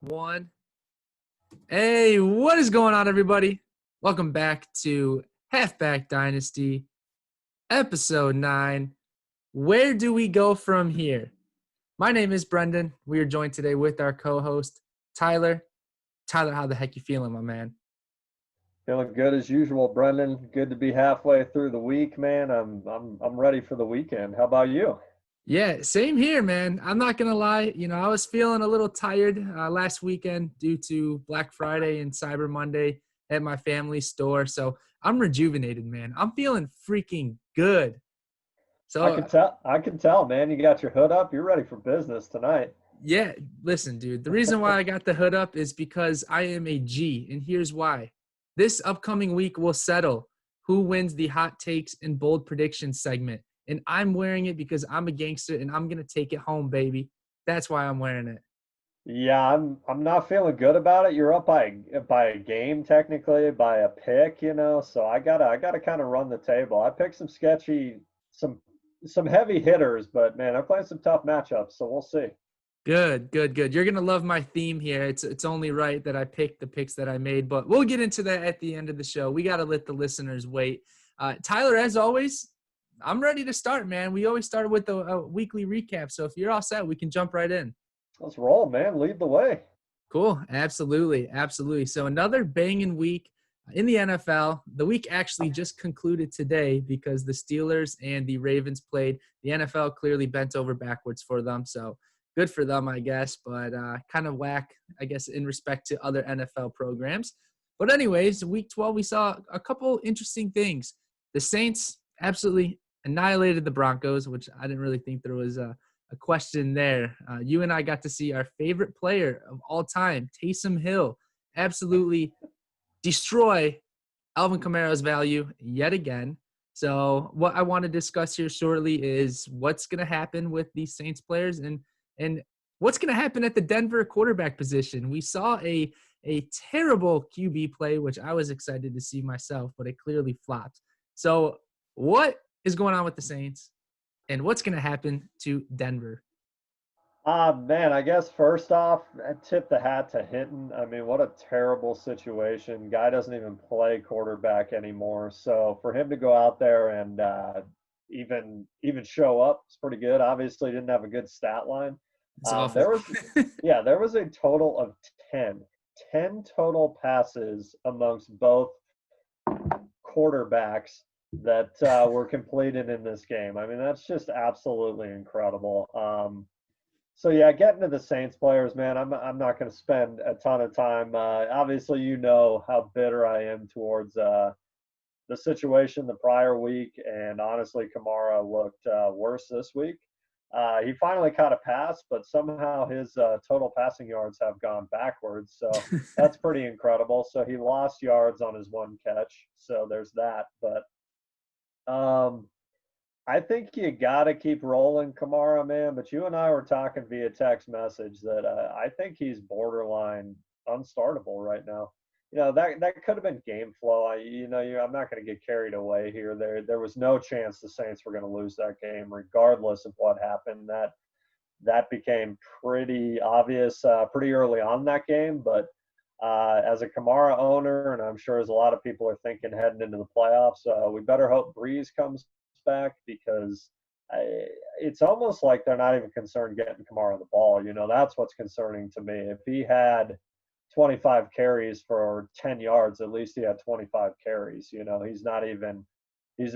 One. Hey, what is going on, everybody? Welcome back to Halfback Dynasty, episode 9. Where do we go from here? My name is Brendan. We are joined today with our co-host, Tyler. Tyler, how the heck you feeling, my man? Feeling good as usual, Brendan. Good to be halfway through the week, man. I'm ready for the weekend. How about you? Yeah, same here, man. I'm not gonna lie. I was feeling a little tired last weekend due to Black Friday and Cyber Monday at my family's store. So I'm rejuvenated, man. I'm feeling freaking good. I So can tell. I can tell, man. You got your hood up. You're ready for business tonight. yeah, listen, dude. The reason why I got the hood up is because I am a G, and here's why. This upcoming week will settle who wins the hot takes and bold predictions segment. And I'm wearing it because I'm a gangster and I'm gonna take it home, baby. That's why I'm wearing it. Yeah, I'm not feeling good about it. You're up by a game technically, by a pick, so I gotta kind of run the table. I picked some some heavy hitters, but man, I'm playing some tough matchups, so we'll see. Good, good, good. You're gonna love my theme here. It's only right that I picked the picks that I made, but we'll get into that at the end of the show. We gotta let the listeners wait. Tyler, as always, I'm ready to start, man. We always start with a weekly recap, so if you're all set, we can jump right in. Let's roll, man. Lead the way. Cool. Absolutely. Absolutely. So another banging week in the NFL. The week actually just concluded today because the Steelers and the Ravens played. The NFL clearly bent over backwards for them. So good for them, I guess, but kind of whack, I guess, in respect to other NFL programs. But anyways, week 12, we saw a couple interesting things. The Saints absolutely annihilated the Broncos, which I didn't really think there was a question there. You and I got to see our favorite player of all time, Taysom Hill, absolutely destroy Alvin Kamara's value yet again. So what I want to discuss here shortly is what's going to happen with these Saints players and what's going to happen at the Denver quarterback position. We saw a terrible QB play, which I was excited to see myself, but it clearly flopped. So what is going on with the Saints? And what's going to happen to Denver? Man, I guess first off, I tip the hat to Hinton. I mean, what a terrible situation. Guy doesn't even play quarterback anymore. So for him to go out there and even show up is pretty good. Obviously, didn't have a good stat line. It's Um, awful. there was, yeah, there was a total of 10 total passes amongst both quarterbacks that were completed in this game. I mean, that's just absolutely incredible. So yeah, getting to the Saints players, man, I'm not going to spend a ton of time. Obviously, you know how bitter I am towards the situation the prior week, and honestly, Kamara looked worse this week. He finally caught a pass, but somehow his total passing yards have gone backwards. So that's pretty incredible. So he lost yards on his one catch. So there's that. But I think you got to keep rolling Kamara, man. But you and I were talking via text message that I think he's borderline unstartable right now. That could have been game flow. I'm not going to get carried away here. There was no chance the Saints were going to lose that game, regardless of what happened. That became pretty obvious pretty early on in that game. But as a Kamara owner, and I'm sure as a lot of people are thinking heading into the playoffs, we better hope Breeze comes back because it's almost like they're not even concerned getting Kamara the ball. That's what's concerning to me. If he had 25 carries for 10 yards, at least he had 25 carries. He's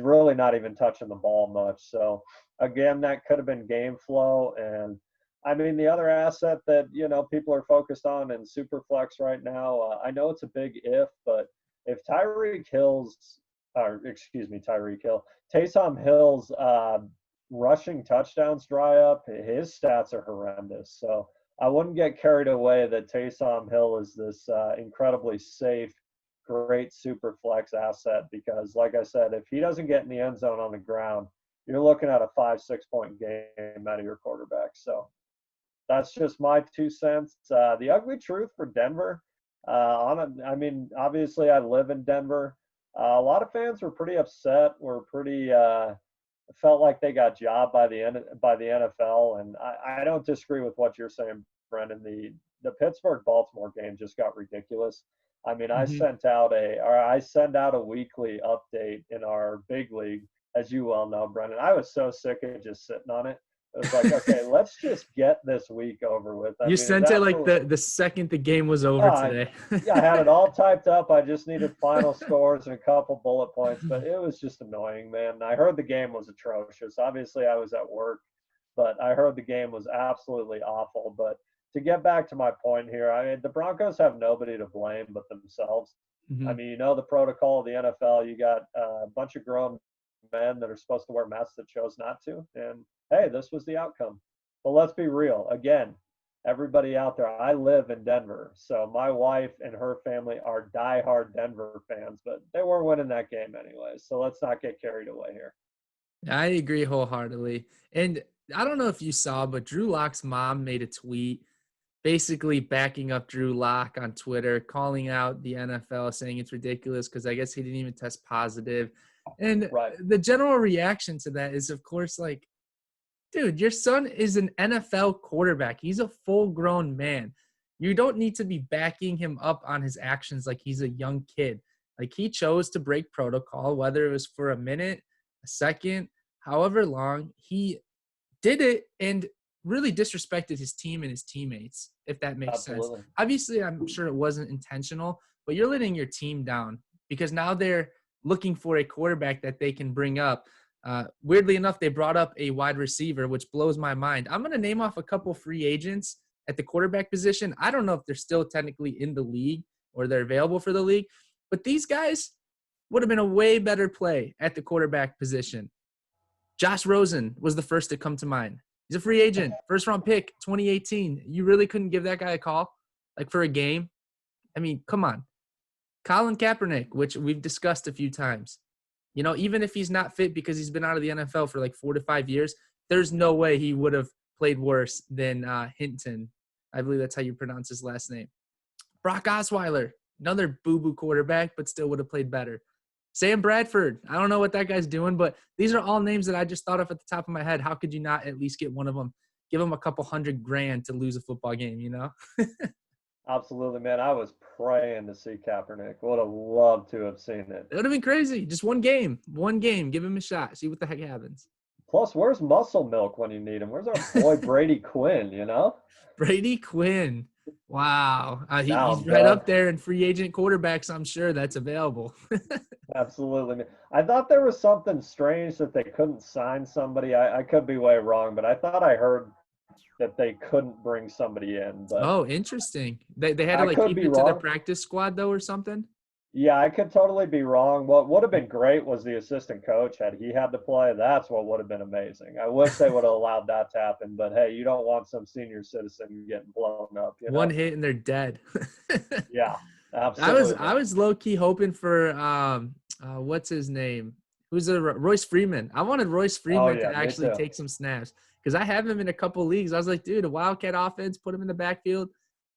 really not even touching the ball much. So again, that could have been game flow. And I mean, the other asset that, people are focused on in Superflex right now, I know it's a big if, but if Tyreek Hill, Taysom Hill's rushing touchdowns dry up, his stats are horrendous. So I wouldn't get carried away that Taysom Hill is this incredibly safe, great super flex asset because, like I said, if he doesn't get in the end zone on the ground, you're looking at a 5-6 point game out of your quarterback. So that's just my 2 cents. The ugly truth for Denver, obviously I live in Denver. A lot of fans were pretty upset. Were pretty felt like they got jobbed by the NFL, and I don't disagree with what you're saying, Brendan, the Pittsburgh-Baltimore game just got ridiculous. I mean, I Mhm. sent out I send out a weekly update in our big league, as you well know, Brendan. I was so sick of just sitting on it. It was like, okay, let's just get this week over with. I You mean, it's sent it like absolutely. the second the game was over I, today. yeah, I had it all typed up. I just needed final scores and a couple bullet points, but it was just annoying, man. I heard the game was atrocious. Obviously, I was at work, but I heard the game was absolutely awful. But to get back to my point here, I mean, the Broncos have nobody to blame but themselves. I Mhm. mean, you know the protocol of the NFL. You got a bunch of grown men that are supposed to wear masks that chose not to, and hey, this was the outcome. But let's be real. Again, everybody out there, I live in Denver, so my wife and her family are diehard Denver fans, but they weren't winning that game anyway. So let's not get carried away here. I agree wholeheartedly. And I don't know if you saw, but Drew Lock's mom made a tweet basically backing up Drew Lock on Twitter, calling out the NFL, saying it's ridiculous because I guess he didn't even test positive. And Right. the general reaction to that is, of course, like, dude, your son is an NFL quarterback. He's a full-grown man. You don't need to be backing him up on his actions like he's a young kid. Like, he chose to break protocol, whether it was for a minute, a second, however long. He did it and really disrespected his team and his teammates, if that makes sense. Absolutely. Obviously, I'm sure it wasn't intentional, but you're letting your team down because now they're looking for a quarterback that they can bring up. Weirdly enough, they brought up a wide receiver, which blows my mind. I'm going to name off a couple free agents at the quarterback position. I don't know if they're still technically in the league or they're available for the league, but these guys would have been a way better play at the quarterback position. Josh Rosen was the first to come to mind. He's a free agent, first round pick, 2018. You really couldn't give that guy a call, like for a game? I mean, come on. Colin Kaepernick, which we've discussed a few times. You know, even if he's not fit because he's been out of the NFL for like 4 to 5 years, there's no way he would have played worse than Hinton. I believe that's how you pronounce his last name. Brock Osweiler, another boo-boo quarterback, but still would have played better. Sam Bradford, I don't know what that guy's doing, but these are all names that I just thought of at the top of my head. How could you not at least get one of them? Give them a couple $100,000 to lose a football game, you know? Absolutely, man. I was praying to see Kaepernick. Would have loved to have seen it. It would have been crazy. Just one game. One game. Give him a shot. See what the heck happens. Plus, where's Muscle Milk when you need him? Where's our boy Brady Quinn, you know? Brady Quinn. Wow. He's Down, right Doug. up there in free agent quarterbacks, I'm sure that's available. Absolutely. I thought there was something strange that they couldn't sign somebody. I could be way wrong, but I thought I heard that they couldn't bring somebody in. But Oh, interesting. They had to I like could keep be it to the wrong. practice squad though or something? Yeah, I could totally be wrong. What would have been great was the assistant coach had he had to play. That's what would have been amazing. I wish they would have allowed that to happen. But hey, you don't want some senior citizen getting blown up, you One know? hit and they're dead. Yeah, I absolutely. was low key hoping for what's his name? Who's a Royce Freeman? I wanted Royce Oh Freeman yeah, to me actually too. take some snaps because I have him in a couple leagues. I was like, dude, a Wildcat offense, put him in the backfield.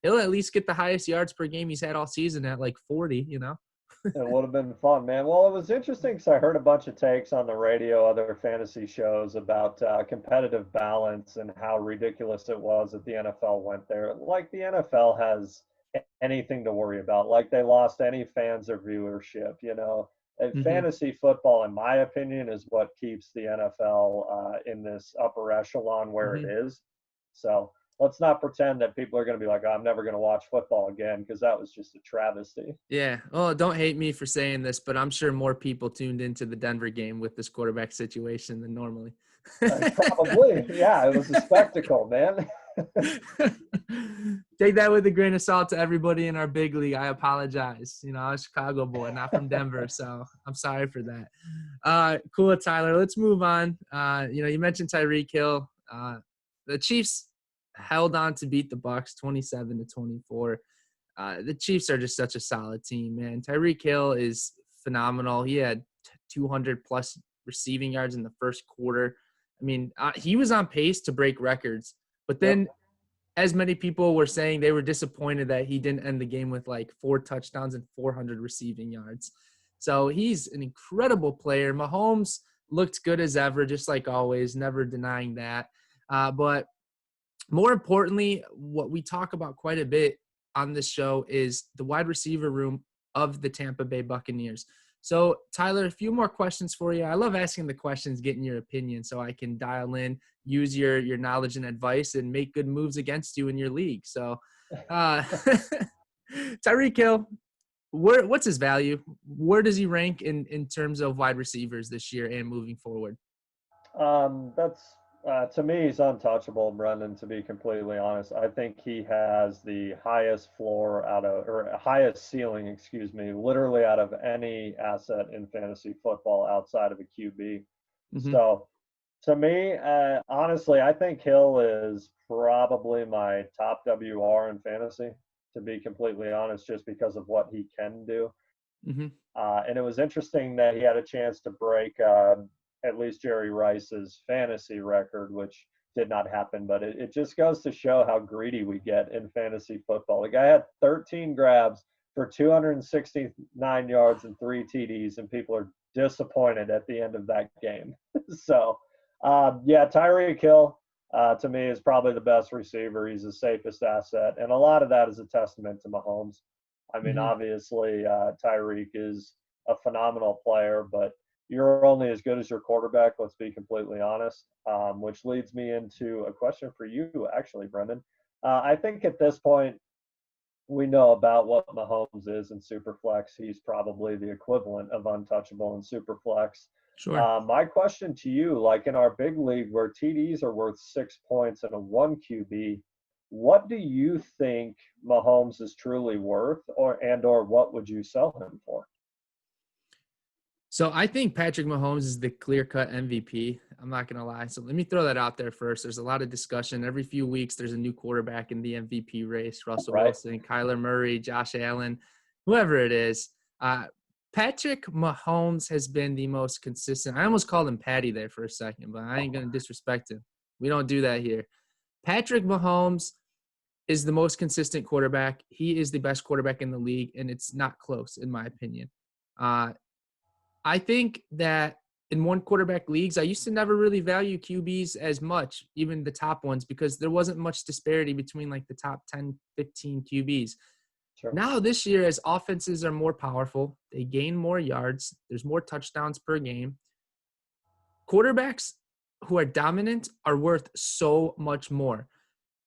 He'll at least get the highest yards per game he's had all season at like 40, you know? It would have been fun, man. Well, it was interesting because I heard a bunch of takes on the radio, other fantasy shows about competitive balance and how ridiculous it was that the NFL went there. Like the NFL has anything to worry about. Like they lost any fans or viewership. You know, and Mm-hmm. fantasy football, in my opinion, is what keeps the NFL in this upper echelon where it Mm-hmm. is. So let's not pretend that people are going to be like, oh, I'm never going to watch football again because that was just a travesty. Yeah. Oh, don't hate me for saying this, but I'm sure more people tuned into the Denver game with this quarterback situation than normally. Probably, yeah. It was a spectacle, man. Take that with a grain of salt to everybody in our big league. I apologize. You know, I'm a Chicago boy, not from Denver, so I'm sorry for that. Cool, Tyler. Let's move on. You mentioned Tyreek Hill. The Chiefs held on to beat the Bucs 27-24. The Chiefs are just such a solid team, man. Tyreek Hill is phenomenal. He had 200 plus receiving yards in the first quarter. I mean, he was on pace to break records, but Yep. then as many people were saying, they were disappointed that he didn't end the game with like 4 touchdowns and 400 receiving yards. So he's an incredible player. Mahomes looked good as ever, just like always, never denying that. But more importantly, what we talk about quite a bit on this show is the wide receiver room of the Tampa Bay Buccaneers. So, Tyler, a few more questions for you. I love asking the questions, getting your opinion so I can dial in, use your knowledge and advice, and make good moves against you in your league. So, uh, Tyreek Hill, what's his value? Where does he rank in terms of wide receivers this year and moving forward? That's to me, he's untouchable, Brendan. To be completely honest, I think he has the highest floor out of, or highest ceiling, excuse me, literally out of any asset in fantasy football outside of a QB. Mm-hmm. So, to me, honestly, I think Hill is probably my top WR in fantasy. To be completely honest, just because of what he can do. Mm-hmm. And it was interesting that he had a chance to break at least Jerry Rice's fantasy record, which did not happen. But it just goes to show how greedy we get in fantasy football. The guy had 13 grabs for 269 yards and 3 TDs, and people are disappointed at the end of that game. So, yeah, Tyreek Hill to me is probably the best receiver. He's the safest asset, and a lot of that is a testament to Mahomes. I mean, Mm-hmm. obviously, Tyreek is a phenomenal player, but you're only as good as your quarterback. Let's be completely honest. Which leads me into a question for you, actually, Brendan. I think at this point, we know about what Mahomes is in Superflex. He's probably the equivalent of untouchable in Superflex. Sure. My question to you, like in our big league where TDs are worth 6 points and a 1 QB, what do you think Mahomes is truly worth, or what would you sell him for? So I think Patrick Mahomes is the clear-cut MVP. I'm not going to lie. So let me throw that out there first. There's a lot of discussion. Every few weeks, there's a new quarterback in the MVP race. Russell Right? Wilson, Kyler Murray, Josh Allen, whoever it is. Patrick Mahomes has been the most consistent. I almost called him Patty there for a second, but I ain't going to disrespect him. We don't do that here. Patrick Mahomes is the most consistent quarterback. He is the best quarterback in the league, and it's not close, in my opinion. Uh, I think that in one quarterback leagues, I used to never really value QBs as much, even the top ones, because there wasn't much disparity between like the top 10, 15 QBs. Sure. Now, this year, as offenses are more powerful, they gain more yards, there's more touchdowns per game. Quarterbacks who are dominant are worth so much more.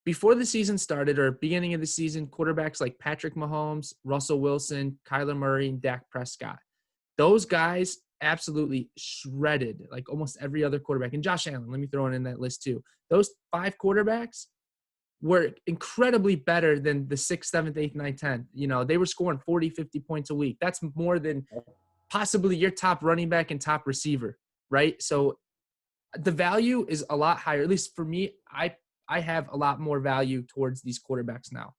Before the season started or beginning of the season, quarterbacks like Patrick Mahomes, Russell Wilson, Kyler Murray, and Dak Prescott, those guys absolutely shredded like almost every other quarterback. And Josh Allen, let me throw it in that list too. Those 5 quarterbacks were incredibly better than the 6th, 7th, 8th, 9th, 10th. You know, they were scoring 40, 50 points a week. That's more than possibly your top running back and top receiver, right? So the value is a lot higher. At least for me, I have a lot more value towards these quarterbacks now.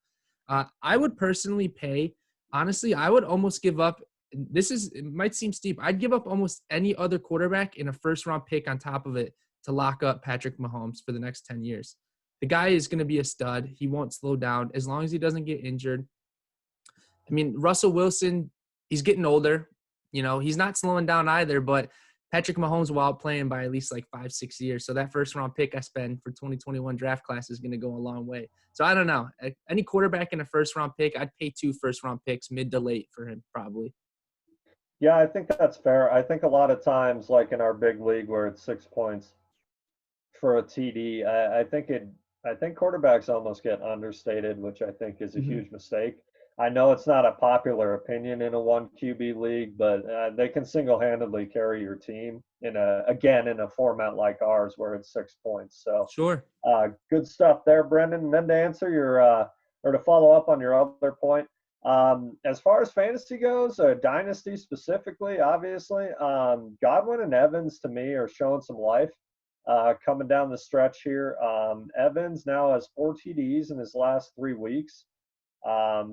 I would personally pay, honestly, I would almost give up. It might seem steep. I'd give up almost any other quarterback in a first round pick on top of it to lock up Patrick Mahomes for the next 10 years. The guy is going to be a stud. He won't slow down as long as he doesn't get injured. I mean, Russell Wilson, he's getting older. You know, he's not slowing down either, but Patrick Mahomes will outplay him by at least like 5, 6 years. So that first round pick I spend for 2021 draft class is going to go a long way. So I don't know. Any quarterback in a first round pick, I'd pay 2 first round picks mid to late for him probably. Yeah, I think that's fair. I think a lot of times, like in our big league where it's 6 points for a TD, I think quarterbacks almost get understated, which I think is a Mm-hmm. huge mistake. I know it's not a popular opinion in a 1 QB league, but they can single-handedly carry your team in a format like ours where it's 6 points. So Sure. good stuff there, Brendan. And then to answer your or to follow up on your other point, as far as fantasy goes, dynasty specifically, obviously, Godwin and Evans to me are showing some life coming down the stretch here. Evans now has 4 TDs in his last 3 weeks.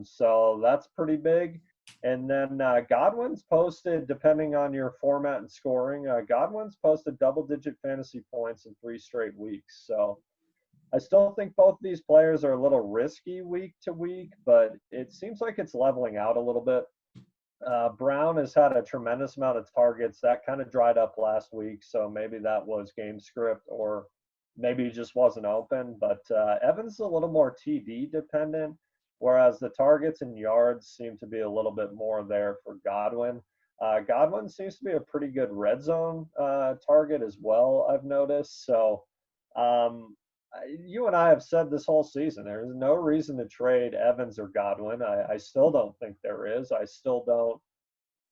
So that's pretty big. And then Godwin's posted, depending on your format and scoring, Godwin's posted double-digit fantasy points in 3 straight weeks. So I still think both of these players are a little risky week to week, but it seems like it's leveling out a little bit. Brown has had a tremendous amount of targets. That kind of dried up last week, so maybe that was game script or maybe he just wasn't open. But Evans is a little more TD dependent, whereas the targets and yards seem to be a little bit more there for Godwin. Godwin seems to be a pretty good red zone target as well, I've noticed. So you and I have said this whole season, there is no reason to trade Evans or Godwin. I still don't think there is. I still don't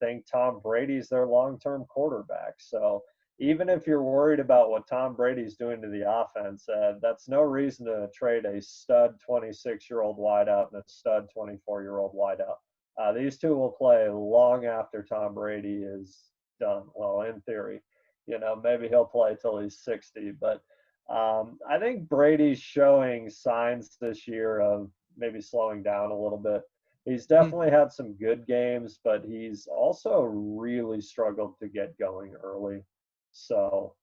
think Tom Brady's their long-term quarterback. So even if you're worried about what Tom Brady's doing to the offense, that's no reason to trade a stud 26-year-old wideout and a stud 24-year-old wideout. These two will play long after Tom Brady is done. Well, in theory, maybe he'll play till he's 60. But I think Brady's showing signs this year of maybe slowing down a little bit. He's definitely had some good games, but he's also really struggled to get going early. So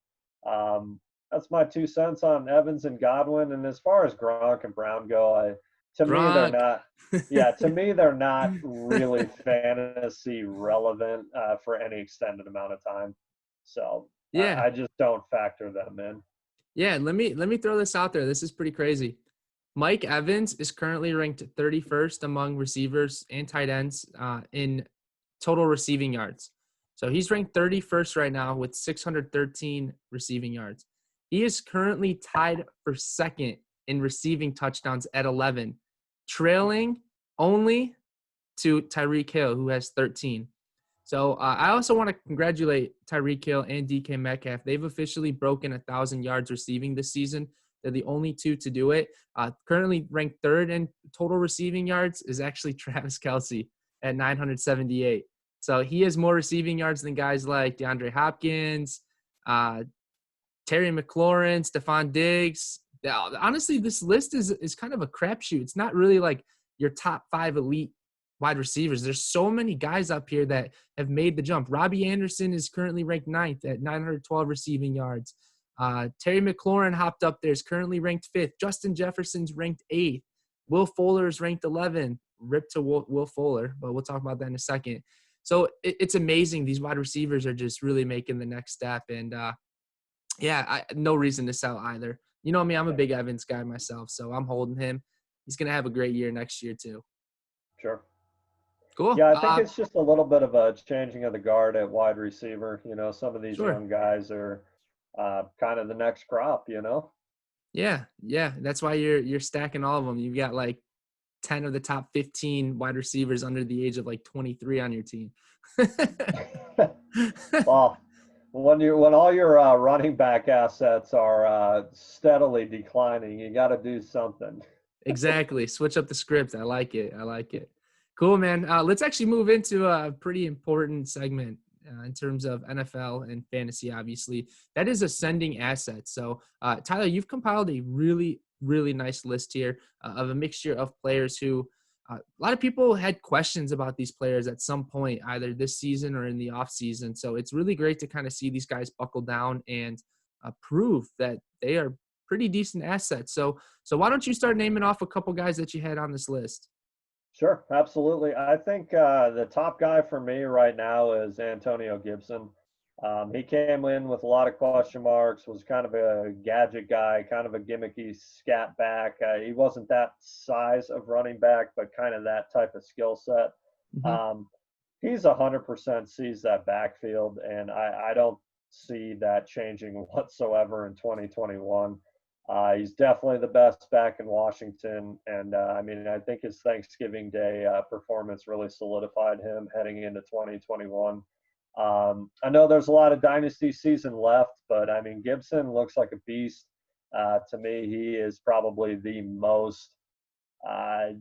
that's my 2 cents on Evans and Godwin. And as far as Gronk and Brown go, to me they're not. Yeah, to me they're not really fantasy relevant for any extended amount of time. So Yeah. I just don't factor them in. Yeah, let me throw this out there. This is pretty crazy. Mike Evans is currently ranked 31st among receivers and tight ends in total receiving yards. So he's ranked 31st right now with 613 receiving yards. He is currently tied for second in receiving touchdowns at 11, trailing only to Tyreek Hill, who has 13. So I also want to congratulate Tyreek Hill and DK Metcalf. They've officially broken 1,000 yards receiving this season. They're the only two to do it. Currently ranked third in total receiving yards is actually Travis Kelce at 978. So he has more receiving yards than guys like DeAndre Hopkins, Terry McLaurin, Stephon Diggs. Honestly, this list is kind of a crapshoot. It's not really like your top 5 elite wide receivers. There's so many guys up here that have made the jump. Robbie Anderson is currently ranked 9th at 912 receiving yards. Terry McLaurin hopped up there, is currently ranked 5th. Justin Jefferson's ranked 8th. Will Fuller is ranked 11th. Rip to Will Fuller, but we'll talk about that in a second. So it's amazing. These wide receivers are just really making the next step. And, no reason to sell either. You know me, I'm a big Evans guy myself, so I'm holding him. He's going to have a great year next year too. Sure. Cool. Yeah, I think it's just a little bit of a changing of the guard at wide receiver. Some of these young guys are kind of the next crop, Yeah. That's why you're stacking all of them. You've got like 10 of the top 15 wide receivers under the age of like 23 on your team. Well, when all your running back assets are steadily declining, you got to do something. Exactly. Switch up the script. I like it. Cool, man. Let's actually move into a pretty important segment in terms of NFL and fantasy, obviously. That is ascending assets. So, Tyler, you've compiled a really, really nice list here of a mixture of players who a lot of people had questions about these players at some point, either this season or in the offseason. So it's really great to kind of see these guys buckle down and prove that they are pretty decent assets. So why don't you start naming off a couple guys that you had on this list? Sure, absolutely. I think the top guy for me right now is Antonio Gibson. He came in with a lot of question marks, was kind of a gadget guy, kind of a gimmicky scat back. He wasn't that size of running back, but kind of that type of skill set. Mm-hmm. He's 100% sees that backfield, and I don't see that changing whatsoever in 2021. He's definitely the best back in Washington, and I think his Thanksgiving Day performance really solidified him heading into 2021. I know there's a lot of dynasty season left, but Gibson looks like a beast. To me, he is probably the most. I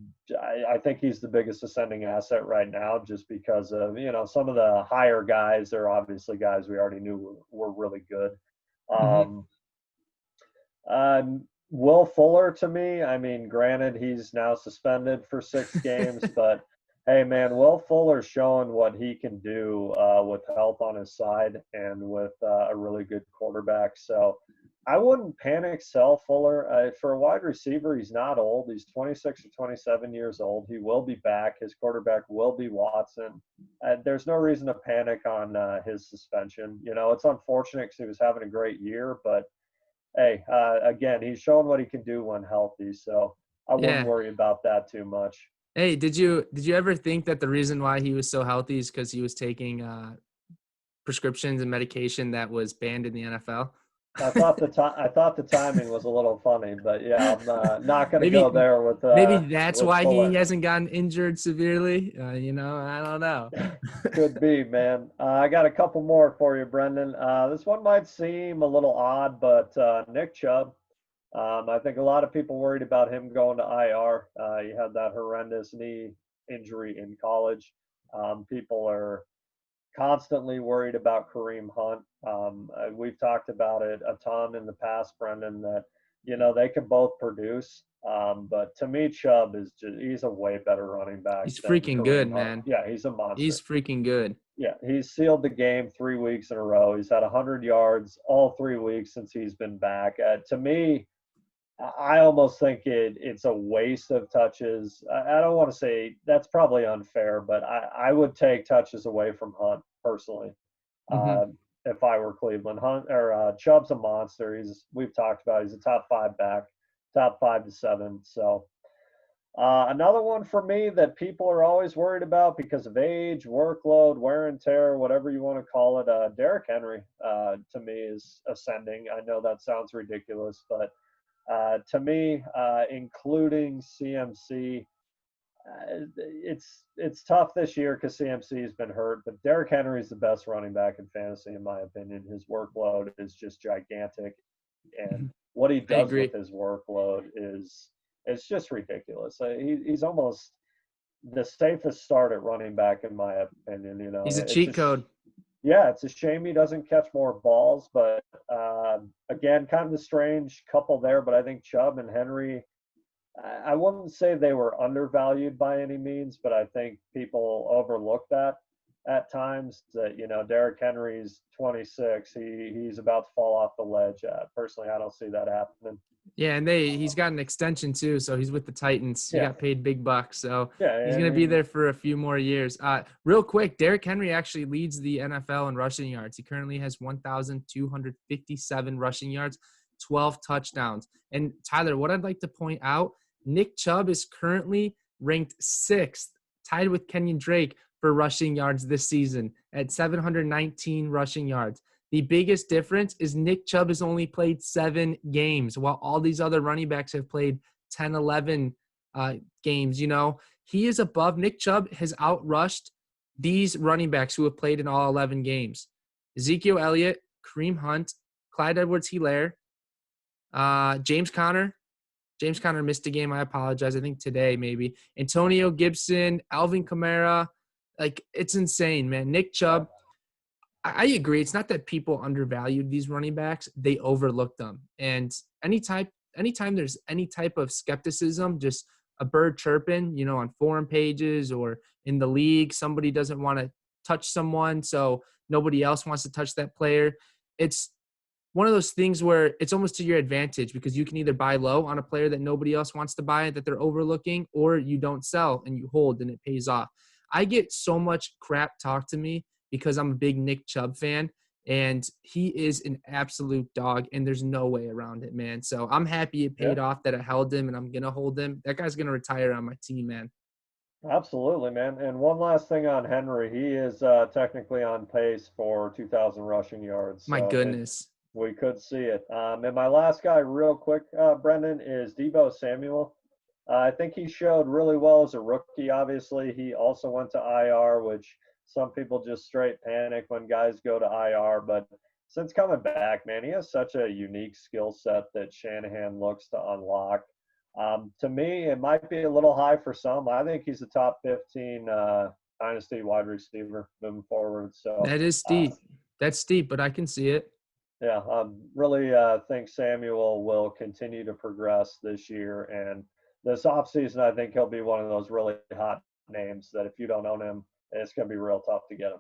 think he's the biggest ascending asset right now, just because of some of the higher guys. They're obviously guys we already knew were really good. Will Fuller, to me, granted he's now suspended for 6 games, but hey, man, Will Fuller's showing what he can do with health on his side and with a really good quarterback. So I wouldn't panic sell Fuller. For a wide receiver, he's not old. He's 26 or 27 years old. He will be back. His quarterback will be Watson. There's no reason to panic on his suspension. It's unfortunate because he was having a great year, but hey, again, he's showing what he can do when healthy. So I wouldn't Yeah. worry about that too much. Hey, did you ever think that the reason why he was so healthy is because he was taking prescriptions and medication that was banned in the NFL? I thought the timing was a little funny, but yeah, I'm not going to go maybe there maybe that's with why he Fuller. hasn't gotten injured severely. I don't know. Could be, man. I got a couple more for you, Brendan. This one might seem a little odd, but Nick Chubb. I think a lot of people worried about him going to IR. He had that horrendous knee injury in college. People are constantly worried about Kareem Hunt. We've talked about it a ton in the past, Brendan, that, they can both produce. But to me, Chubb he's a way better running back He's than freaking good, Kareem Hunt. man. Yeah, he's a monster. He's freaking good. Yeah, he's sealed the game 3 weeks in a row. He's had 100 yards all 3 weeks since he's been back. To me, I almost think it's a waste of touches. I don't want to say that's probably unfair, but I would take touches away from Hunt personally. Hmm. Uh, if I were Cleveland, Hunt or Chubb's a monster. We've talked about he's a top 5 back, top 5 to 7. So another one for me that people are always worried about because of age, workload, wear and tear, whatever you want to call it. Derrick Henry to me is ascending. I know that sounds ridiculous, but to me, including CMC, it's tough this year because CMC has been hurt. But Derrick Henry is the best running back in fantasy, in my opinion. His workload is just gigantic, and what he I does with agree. his workload is it's just ridiculous. He's almost the safest start at running back, in my opinion. He's a It's cheat code. yeah, it's a shame he doesn't catch more balls, but again, kind of a strange couple there. But I think Chubb and Henry, I wouldn't say they were undervalued by any means, but I think people overlook that at times. That Derrick Henry's 26, he's about to fall off the ledge. Personally, I don't see that happening. Yeah, and he's got an extension too, so he's with the Titans. He Yeah, got paid big bucks, so yeah. he's I gonna be mean, there for a few more years. Real quick, Derrick Henry actually leads the NFL in rushing yards. He currently has 1,257 rushing yards, 12 touchdowns. And Tyler, what I'd like to point out, Nick Chubb is currently ranked 6th, tied with Kenyon Drake for rushing yards this season at 719 rushing yards. The biggest difference is Nick Chubb has only played 7 games, while all these other running backs have played 10, 11 games. He is above. Nick Chubb has outrushed these running backs who have played in all 11 games. Ezekiel Elliott, Kareem Hunt, Clyde Edwards-Helaire, James Conner. James Conner missed a game. I apologize. I think today maybe. Antonio Gibson, Alvin Kamara. It's insane, man. Nick Chubb. I agree. It's not that people undervalued these running backs; they overlooked them. And anytime there's any type of skepticism, just a bird chirping, on forum pages or in the league, somebody doesn't want to touch someone, so nobody else wants to touch that player. It's one of those things where it's almost to your advantage because you can either buy low on a player that nobody else wants to buy that they're overlooking, or you don't sell and you hold and it pays off. I get so much crap talked to me because I'm a big Nick Chubb fan, and he is an absolute dog, and there's no way around it, man. So I'm happy it yeah, paid off that I held him, and I'm going to hold him. That guy's going to retire on my team, man. absolutely, man. And one last thing on Henry, he is technically on pace for 2,000 rushing yards. My So goodness. we could see it. And my last guy, real quick, Brendan, is Deebo Samuel. I think he showed really well as a rookie. Obviously, he also went to IR, which some people just straight panic when guys go to IR. But since coming back, man, he has such a unique skill set that Shanahan looks to unlock. To me, it might be a little high for some. I think he's a top 15 dynasty wide receiver moving forward. So, That is uh, steep. That's steep, but I can see it. yeah, really think Samuel will continue to progress this year. And this offseason, I think he'll be one of those really hot names that if you don't own him, it's going to be real tough to get him.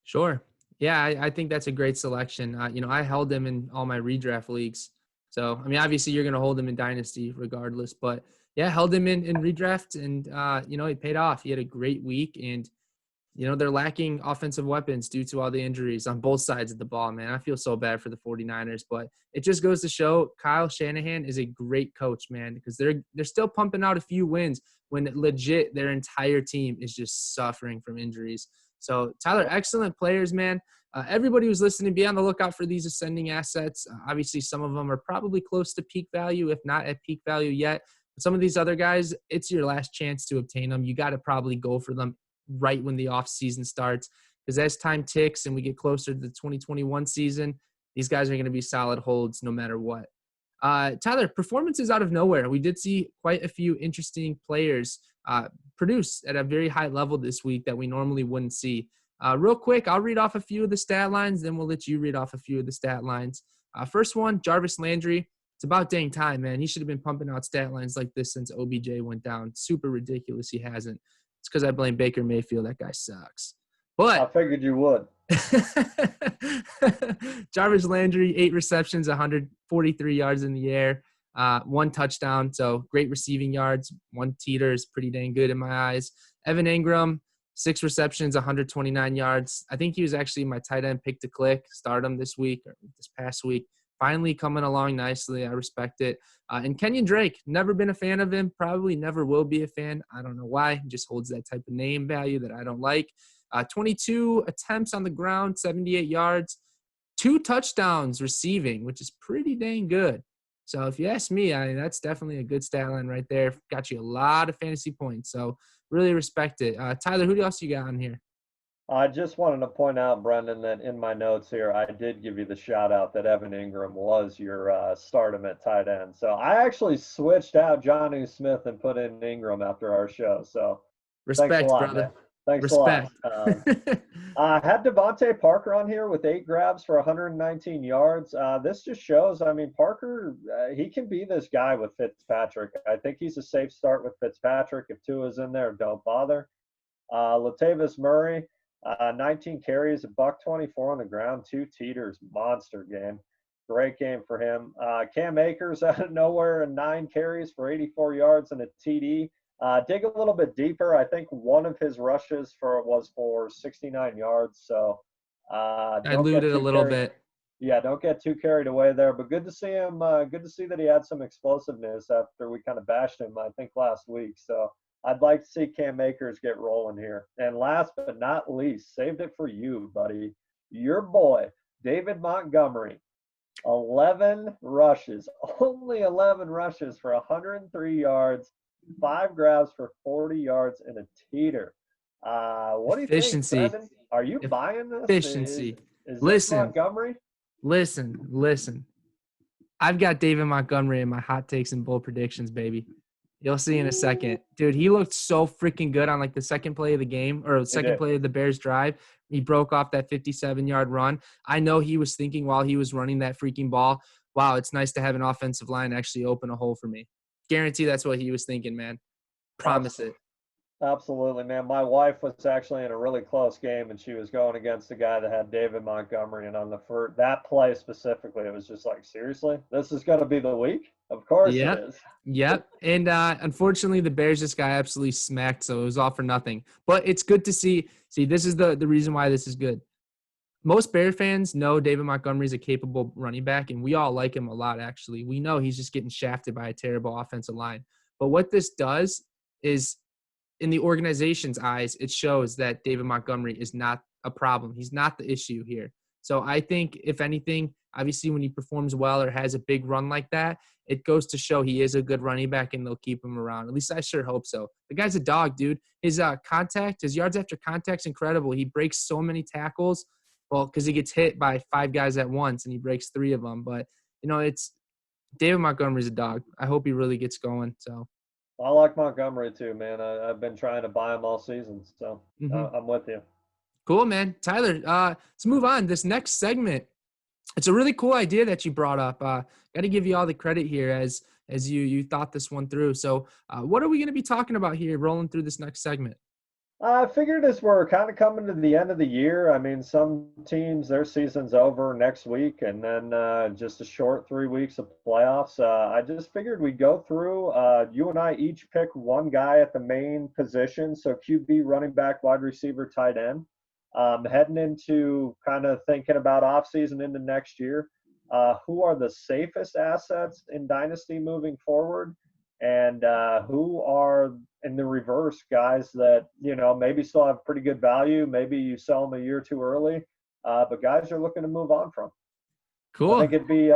Sure. Yeah, I think that's a great selection. I held him in all my redraft leagues. So, obviously you're going to hold him in Dynasty regardless. But, yeah, held him in redraft, and, it paid off. He had a great week, and, they're lacking offensive weapons due to all the injuries on both sides of the ball, man. I feel so bad for the 49ers, but it just goes to show Kyle Shanahan is a great coach, man, because they're still pumping out a few wins when legit their entire team is just suffering from injuries. So, Tyler, excellent players, man. Everybody who's listening, be on the lookout for these ascending assets. Obviously, some of them are probably close to peak value, if not at peak value yet. But some of these other guys, it's your last chance to obtain them. You got to probably go for them right when the offseason starts, because as time ticks and we get closer to the 2021 season, these guys are going to be solid holds no matter what. Tyler, performances out of nowhere. We did see quite a few interesting players produce at a very high level this week that we normally wouldn't see. Real quick, I'll read off a few of the stat lines, then we'll let you read off a few of the stat lines. First one, Jarvis Landry. It's about dang time, man. He should have been pumping out stat lines like this since OBJ went down. Super ridiculous he hasn't. It's because I blame Baker Mayfield. That guy sucks. But I figured you would. Jarvis Landry, 8 receptions, 143 yards in the air, 1 touchdown. So great receiving yards. 1 teeter is pretty dang good in my eyes. Evan Ingram, 6 receptions, 129 yards. I think he was actually my tight end pick to click. Start him this week or this past week. Finally coming along nicely. I respect it. And Kenyon Drake, never been a fan of him. Probably never will be a fan. I don't know why. He just holds that type of name value that I don't like. 22 attempts on the ground, 78 yards, 2 touchdowns receiving, which is pretty dang good. So if you ask me, that's definitely a good stat line right there. Got you a lot of fantasy points. So really respect it. Tyler, who else you got on here? I just wanted to point out, Brendan, that in my notes here, I did give you the shout out that Evan Ingram was your stardom at tight end. So I actually switched out Johnny Smith and put in Ingram after our show. So Respect, thanks a lot, brother. man. Thanks Respect. a lot. I had Devontae Parker on here with 8 grabs for 119 yards. This just shows, Parker, he can be this guy with Fitzpatrick. I think he's a safe start with Fitzpatrick. If Tua's in there, don't bother. Latavius Murray, 19 carries, $124 on the ground, 2 teeters, monster game. Great game for him. Cam Akers out of nowhere, 9 carries for 84 yards and a TD. Dig a little bit deeper. I think one of his rushes was for 69 yards. So Diluted a little bit. Yeah, don't get too carried away there. But good to see him. Good to see that he had some explosiveness after we kind of bashed him, I think, last week. So I'd like to see Cam Akers get rolling here. And last but not least, saved it for you, buddy. Your boy, David Montgomery. 11 rushes, only 11 rushes for 103 yards, 5 grabs for 40 yards, and a teeter. What do you think, Brendan? Are you buying this? Efficiency. Is this Montgomery? Listen. I've got David Montgomery in my hot takes and bold predictions, baby. You'll see in a second. Dude, he looked so freaking good on like the second play of the game or the second play of the Bears drive. He broke off that 57-yard run. I know he was thinking while he was running that freaking ball, wow, it's nice to have an offensive line actually open a hole for me. Guarantee that's what he was thinking, man. Promise it. Absolutely, man. My wife was actually in a really close game, and she was going against a guy that had David Montgomery. And on that play specifically, it was just like, seriously, this is going to be the week? Of course it is. Yep. And unfortunately, the Bears just got absolutely smacked, so it was all for nothing. But it's good to see. See, this is the reason why this is good. Most Bear fans know David Montgomery is a capable running back, and we all like him a lot, actually. We know he's just getting shafted by a terrible offensive line. But what this does is, in the organization's eyes, it shows that David Montgomery is not a problem. He's not the issue here. So I think, if anything, obviously when he performs well or has a big run like that, it goes to show he is a good running back and they'll keep him around. At least I sure hope so. The guy's a dog, dude. His his yards after contact's incredible. He breaks so many tackles, well, because he gets hit by 5 guys at once and he breaks 3 of them. But, it's David Montgomery's a dog. I hope he really gets going. So I like Montgomery too, man. I've been trying to buy him all season, so I'm with you. Cool, man. Tyler, let's move on. This next segment, it's a really cool idea that you brought up. Got to give you all the credit here as you thought this one through. So what are we going to be talking about here rolling through this next segment? I figured as we're kind of coming to the end of the year, I mean, some teams, their season's over next week, and then just a short 3 weeks of playoffs. I just figured we'd go through. You and I each pick one guy at the main position. So QB, running back, wide receiver, tight end. Heading into kind of thinking about offseason into next year. Who are the safest assets in Dynasty moving forward? And who are in the reverse guys that maybe still have pretty good value, maybe you sell them a year too early, but guys are looking to move on from. I Cool. think it'd be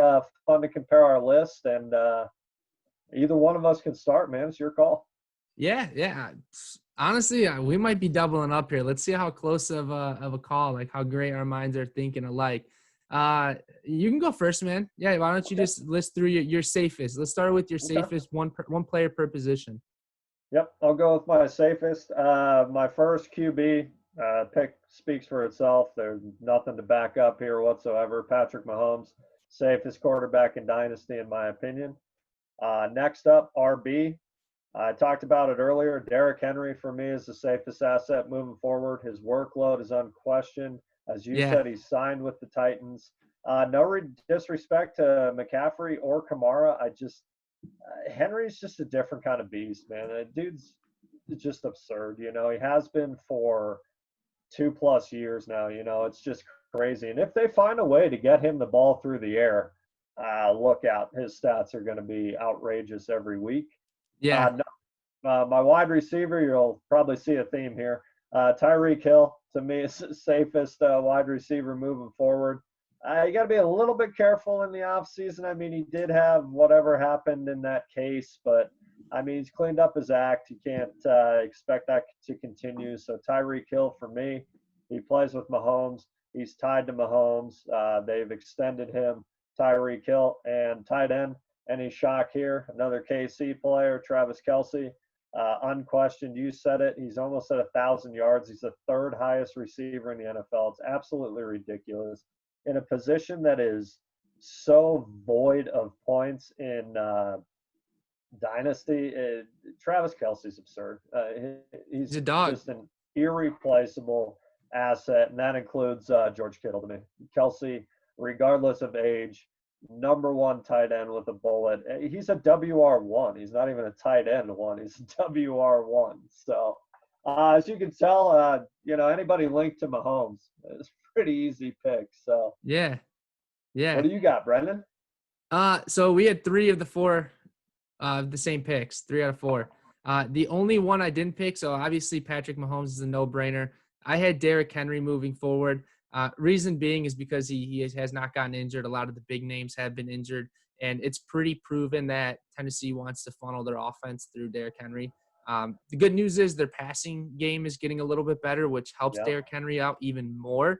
fun to compare our list, and either one of us can start, man. It's your call. Yeah. Honestly, we might be doubling up here. Let's see how close of a call, like how great our minds are thinking alike. You can go first, man. Yeah, why don't you just list through your safest? Let's start with your safest, one player per position. Yep, I'll go with my safest. My first QB pick speaks for itself. There's nothing to back up here whatsoever. Patrick Mahomes, safest quarterback in Dynasty, in my opinion. Next up, RB. I talked about it earlier. Derrick Henry for me is the safest asset moving forward. His workload is unquestioned. As you Yeah. said, he's signed with the Titans. No disrespect to McCaffrey or Kamara. Henry's just a different kind of beast, man. That dude's just absurd. He has been for 2+ years now. It's just crazy. And if they find a way to get him the ball through the air, look out. His stats are going to be outrageous every week. Yeah. My wide receiver, you'll probably see a theme here. Tyreek Hill, to me, is the safest wide receiver moving forward. You got to be a little bit careful in the offseason. I mean, he did have whatever happened in that case, but I mean, he's cleaned up his act. You can't expect that to continue. So Tyreek Hill for me, he plays with Mahomes. He's tied to Mahomes. They've extended him, Tyreek Hill, and tight end. Any shock here? Another KC player, Travis Kelce. Unquestioned, you said it. He's almost at 1,000 yards. He's the third highest receiver in the NFL. It's absolutely ridiculous. In a position that is so void of points in Dynasty, Travis Kelce's absurd. He's He's a dog. just an irreplaceable asset, and that includes George Kittle to me. Kelce, regardless of age, number one tight end with a bullet. He's a WR1. He's not even a tight end one. He's a WR1. So, as you can tell, anybody linked to Mahomes, it's a pretty easy pick. So, Yeah. Yeah. what do you got, Brendan? So we had 3 of the 4 the same picks, 3 out of 4. The only one I didn't pick, so obviously Patrick Mahomes is a no-brainer. I had Derrick Henry moving forward. Reason being is because he has not gotten injured. A lot of the big names have been injured, and it's pretty proven that Tennessee wants to funnel their offense through Derrick Henry. The good news is their passing game is getting a little bit better, which helps Yeah, Derrick Henry out even more. agreed.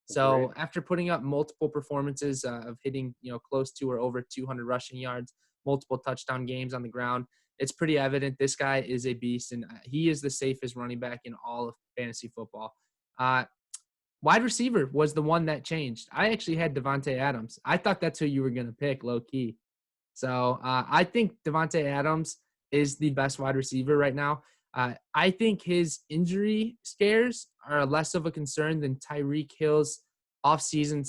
So after putting up multiple performances of hitting, close to or over 200 rushing yards, multiple touchdown games on the ground, it's pretty evident this guy is a beast, and he is the safest running back in all of fantasy football. Wide receiver was the one that changed. I actually had Devontae Adams. I thought that's who you were going to pick, low key. So I think Devontae Adams is the best wide receiver right now. I think his injury scares are less of a concern than Tyreek Hill's offseason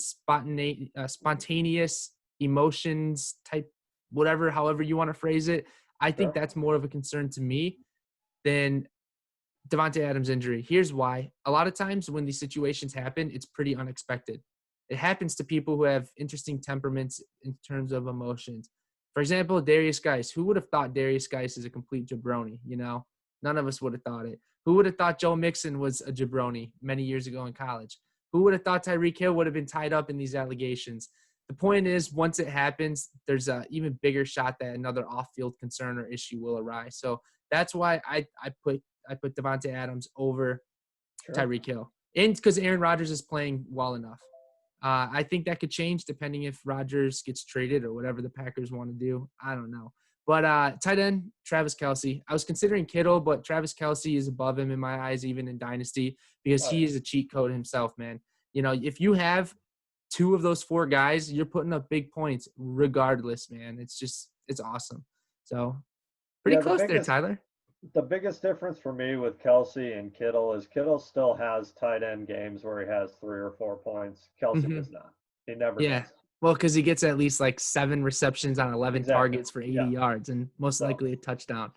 spontaneous emotions type, whatever, however you want to phrase it. I think Sure. that's more of a concern to me than Devontae Adams' injury. Here's why. A lot of times when these situations happen, it's pretty unexpected. It happens to people who have interesting temperaments in terms of emotions. For example, Darius Geis. Who would have thought Darius Geis is a complete jabroni? None of us would have thought it. Who would have thought Joe Mixon was a jabroni many years ago in college? Who would have thought Tyreek Hill would have been tied up in these allegations? The point is, once it happens, there's an even bigger shot that another off-field concern or issue will arise. So that's why I put Devontae Adams over Sure. Tyreek Hill. And because Aaron Rodgers is playing well enough. I think that could change depending if Rodgers gets traded or whatever the Packers want to do. I don't know. But tight end, Travis Kelce. I was considering Kittle, but Travis Kelce is above him in my eyes, even in Dynasty, because he is a cheat code himself, man. If you have 2 of those 4 guys, you're putting up big points regardless, man. It's awesome. So pretty Yeah, close there, Tyler. The biggest difference for me with Kelsey and Kittle is Kittle still has tight end games where he has 3 or 4 points. Kelsey Hmm. does not. He never Yeah. does. Well, because he gets at least like 7 receptions on 11 Exactly. targets for 80 Yeah. yards and most So likely a touchdown.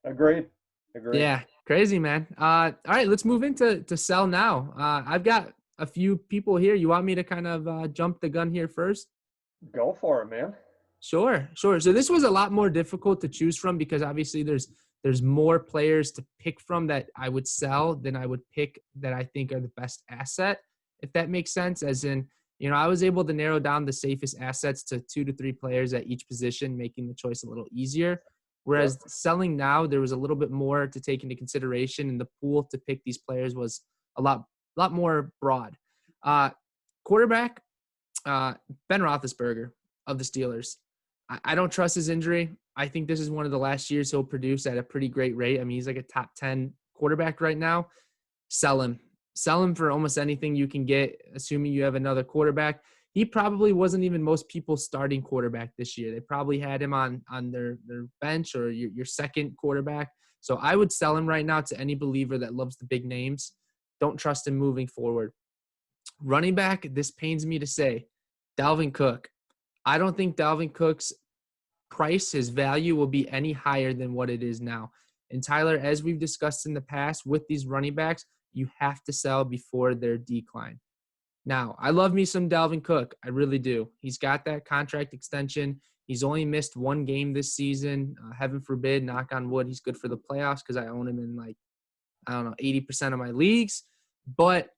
agreed. Agreed. Yeah, crazy, man. All right, let's move into sell now. I've got a few people here. You want me to kind of jump the gun here first? Go for it, man. Sure, sure. So this was a lot more difficult to choose from because obviously there's more players to pick from that I would sell than I would pick that I think are the best asset, if that makes sense. As in, I was able to narrow down the safest assets to 2 to 3 players at each position, making the choice a little easier. Sure. Whereas selling now, there was a little bit more to take into consideration, and the pool to pick these players was a lot more broad. Uh, Quarterback, Ben Roethlisberger of the Steelers. I don't trust his injury. I think this is one of the last years he'll produce at a pretty great rate. I mean, he's like a top 10 quarterback right now. Sell him. Sell him for almost anything you can get, assuming you have another quarterback. He probably wasn't even most people's starting quarterback this year. They probably had him on their bench or your second quarterback. So I would sell him right now to any believer that loves the big names. Don't trust him moving forward. Running back, this pains me to say, Dalvin Cook. I don't think Dalvin Cook's price, his value will be any higher than what it is now. And Tyler, as we've discussed in the past with these running backs, you have to sell before their decline. Now, I love me some Dalvin Cook. I really do. He's got that contract extension. He's only missed 1 game this season. Heaven forbid, knock on wood, he's good for the playoffs because I own him in like, I don't know, 80% of my leagues. But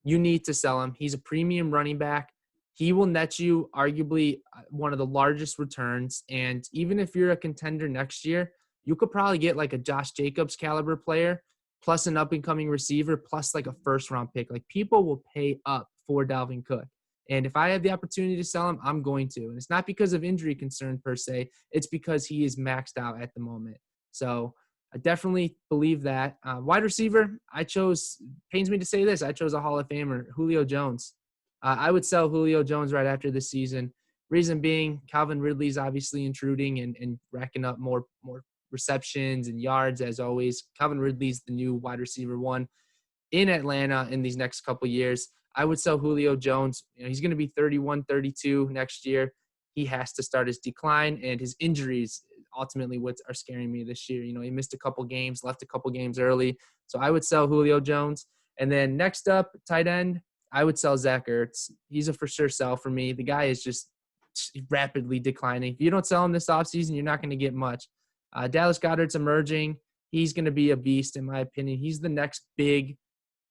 you need to sell him. He's a premium running back. He will net you arguably one of the largest returns. And even if you're a contender next year, you could probably get like a Josh Jacobs caliber player, plus an up and coming receiver, plus like a first round pick. Like people will pay up for Dalvin Cook. And if I have the opportunity to sell him, I'm going to. And it's not because of injury concern per se. It's because he is maxed out at the moment. So I definitely believe that. Wide receiver, pains me to say this, I chose a Hall of Famer, Julio Jones. I would sell Julio Jones right after this season. Reason being, Calvin Ridley's obviously intruding and racking up more receptions and yards as always. Calvin Ridley's the new wide receiver one in Atlanta in these next couple years. I would sell Julio Jones. He's going to be 31, 32 next year. He has to start his decline, and his injuries ultimately what are scaring me this year. He missed a couple games, left a couple games early. So I would sell Julio Jones. And then next up, tight end, I would sell Zach Ertz. He's a for sure sell for me. The guy is just rapidly declining. If you don't sell him this offseason, you're not going to get much. Dallas Goedert's emerging. He's going to be a beast, in my opinion. He's the next big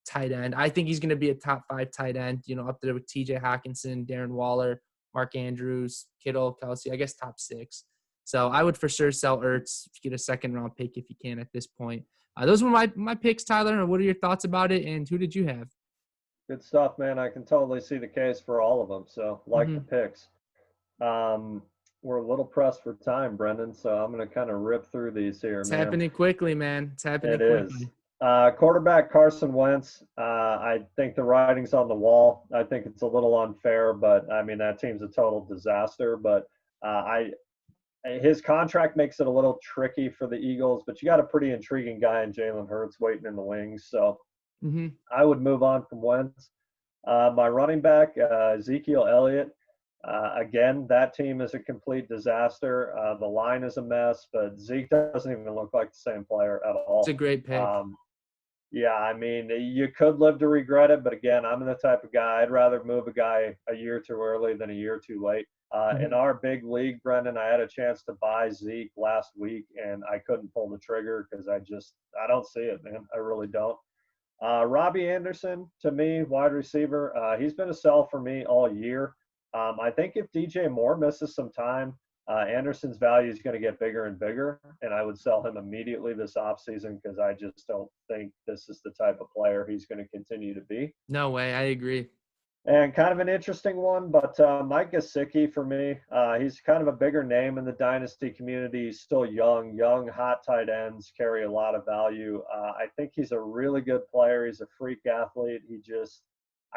tight end. I think he's going to be a top 5 tight end, up there with TJ Hawkinson, Darren Waller, Mark Andrews, Kittle, Kelsey, I guess top 6. So I would for sure sell Ertz, get a second round pick if you can at this point. Those were my picks, Tyler. What are your thoughts about it, and who did you have? Good stuff, man. I can totally see the case for all of them. So like the Mm-hmm. picks. Um, we're a little pressed for time, Brendan. So I'm going to kind of rip through these here, It's man. happening quickly, man. It's happening It is. quickly. Quarterback Carson Wentz. I think the writing's on the wall. I think it's a little unfair, but I mean that team's a total disaster. But I his contract makes it a little tricky for the Eagles. But you got a pretty intriguing guy in Jalen Hurts waiting in the wings, so Mm-hmm. I would move on from Wentz. My running back Ezekiel Elliott. Again, that team is a complete disaster. The line is a mess, but Zeke doesn't even look like the same player at It's all. a great pick. Yeah, I mean, you could live to regret it, but again, I'm the type of guy, I'd rather move a guy a year too early than a year too late. In Mm-hmm. our big league, Brendan, I had a chance to buy Zeke last week, and I couldn't pull the trigger because I don't see it, man. I really don't. Robbie Anderson, to me, wide receiver, he's been a sell for me all year. I think if DJ Moore misses some time, Anderson's value is going to get bigger and bigger, and I would sell him immediately this offseason because I just don't think this is the type of player he's going to continue to be. No way. I agree. And kind of an interesting one, but Mike Gesicki for me, he's kind of a bigger name in the dynasty community. He's still young. Young, hot tight ends carry a lot of value. I think he's a really good player. He's a freak athlete.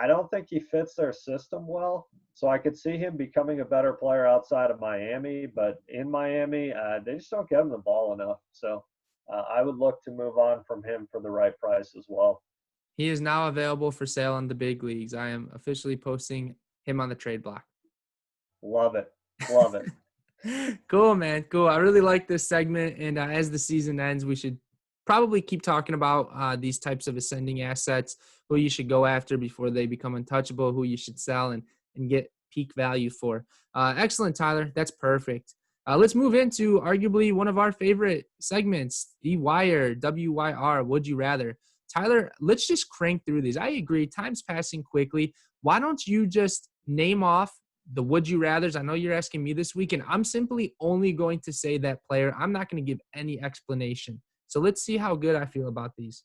I don't think he fits their system well. So I could see him becoming a better player outside of Miami, but in Miami, they just don't get him the ball enough. So I would look to move on from him for the right price as well. He is now available for sale in the big leagues. I am officially posting him on the trade block. Love it. Love it. Cool, man. Cool. I really like this segment. And as the season ends, we should probably keep talking about these types of ascending assets, who you should go after before they become untouchable, who you should sell and get peak value for. Excellent, Tyler. That's perfect. Let's move into arguably one of our favorite segments, the Wire, WYR, Would You Rather. Tyler, let's just crank through these. I agree. Time's passing quickly. Why don't you just name off the would you rathers? I know you're asking me this week, and I'm simply only going to say that player. I'm not going to give any explanation. So let's see how good I feel about these.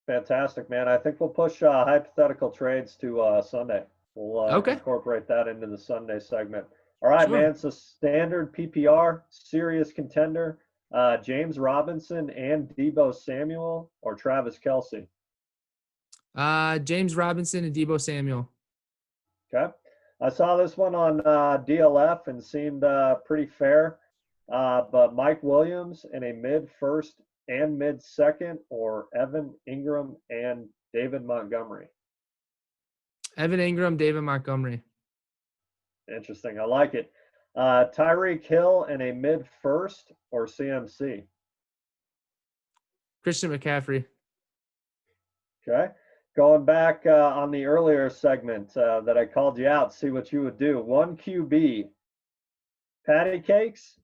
Fantastic, man. I think we'll push hypothetical trades to Sunday. We'll Okay. incorporate that into the Sunday segment. All right, Sure. man. So standard PPR, serious contender, James Robinson and Deebo Samuel or Travis Kelce. James Robinson and Deebo Samuel. Okay. I saw this one on DLF and seemed pretty fair. But Mike Williams in a mid-first and mid-second, or Evan Ingram and David Montgomery. Evan Ingram, David Montgomery. Interesting. I like it. Tyreek Hill in a mid-first, or CMC. Christian McCaffrey. Okay. Going back on the earlier segment that I called you out, see what you would do. 1 QB, Patty Cakes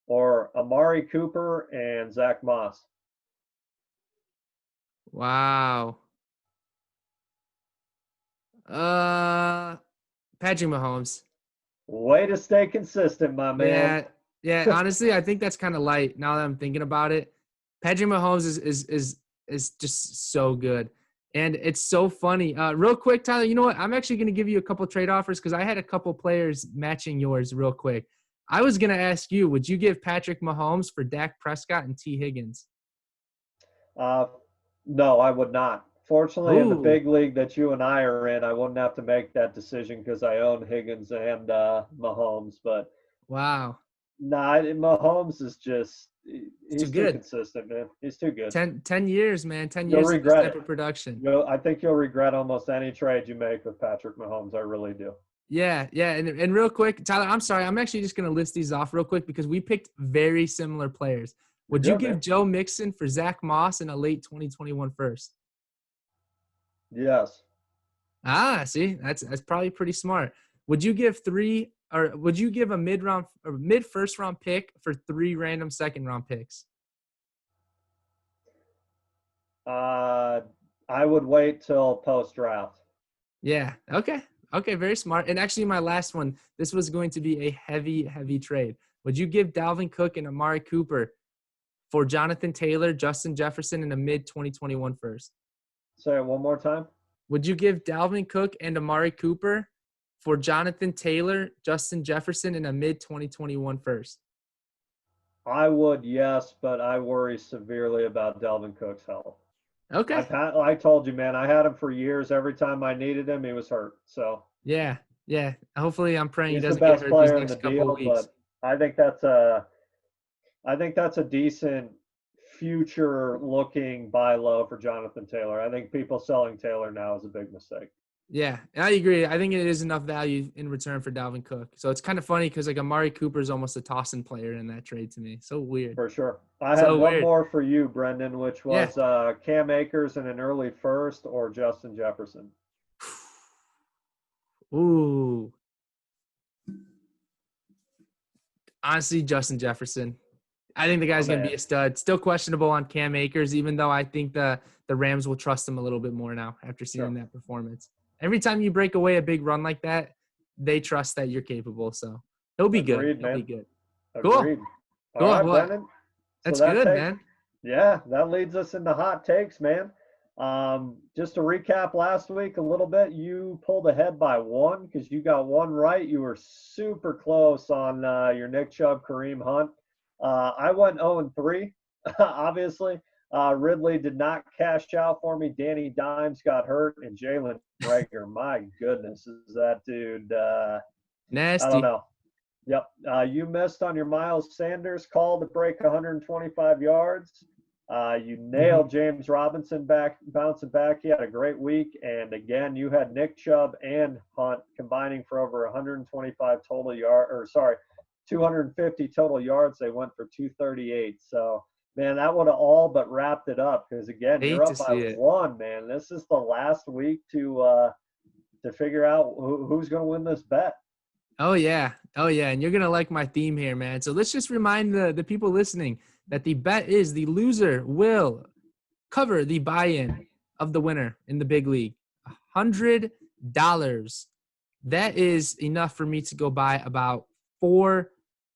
or Amari Cooper and Zach Moss? Wow. Patrick Mahomes. Way to stay consistent, my man. Yeah. Honestly, I think that's kind of light now that I'm thinking about it. Patrick Mahomes is just so good. And it's so funny. Real quick, Tyler, you know what? I'm actually going to give you a couple trade offers because I had a couple players matching yours real quick. I was going to ask you, would you give Patrick Mahomes for Dak Prescott and T. Higgins? No, I would not. Fortunately, in the Ooh. big league that you and I are in, I wouldn't have to make that decision because I own Higgins and Mahomes. But Wow. nah, Mahomes is just It's too he's too good. consistent, man. He's too good. 10 years, man. 10 You'll years of this regret type it. of production. I think you'll regret almost any trade you make with Patrick Mahomes. I really do. Yeah. And real quick, Tyler, I'm sorry. I'm actually just going to list these off real quick because we picked very similar players. Would you Good, give man. Joe Mixon for Zach Moss in a late 2021 first? Yes. See, that's probably pretty smart. Would you give a mid first round pick for 3 random second round picks? I would wait till post draft. Yeah. Okay. Very smart. And actually, my last one, this was going to be a heavy trade. Would you give Dalvin Cook and Amari Cooper for Jonathan Taylor, Justin Jefferson in a mid 2021 first? Say it one more time. Would you give Dalvin Cook and Amari Cooper for Jonathan Taylor, Justin Jefferson in a mid 2021 first? I would, yes, but I worry severely about Dalvin Cook's health. Okay. I told you, man. I had him for years. Every time I needed him, he was hurt. So Yeah. Hopefully, I'm praying he's he the doesn't get best hurt these player in the next couple deal. of weeks. But I think that's a decent future-looking buy low for Jonathan Taylor. I think people selling Taylor now is a big mistake. Yeah, I agree. I think it is enough value in return for Dalvin Cook. So it's kind of funny because like Amari Cooper is almost a tossing player in that trade to me. So weird. For sure. I had one more for you, Brendan, which was Cam Akers in an early first or Justin Jefferson. Ooh. Honestly, Justin Jefferson. I think the guy's going to be a stud. Still questionable on Cam Akers, even though I think the Rams will trust him a little bit more now after seeing that performance. Every time you break away a big run like that, they trust that you're capable. So he'll be good. He'll be good. Agreed. Cool. All right, Well, Brendan. that's good, man. Yeah, that leads us into hot takes, man. Just to recap last week a little bit, you pulled ahead by 1 because you got 1 right. You were super close on your Nick Chubb, Kareem Hunt. I went 0-3, obviously. Ridley did not cash out for me. Danny Dimes got hurt, and Jalen Rager, my goodness, is that dude nasty? I don't know. Yep. You missed on your Miles Sanders call to break 125 yards. You Mhm. nailed James Robinson bouncing back. He had a great week. And again, you had Nick Chubb and Hunt combining for over 125 total yards, or sorry, 250 total yards. They went for 238. So, man, that would have all but wrapped it up because again, you're Hate to up by see it. one, man. This is the last week to figure out who's going to win this bet. Oh yeah. Oh yeah. And you're gonna like my theme here, man. So let's just remind the people listening that the bet is the loser will cover the buy-in of the winner in the big league. $100. That is enough for me to go buy about 4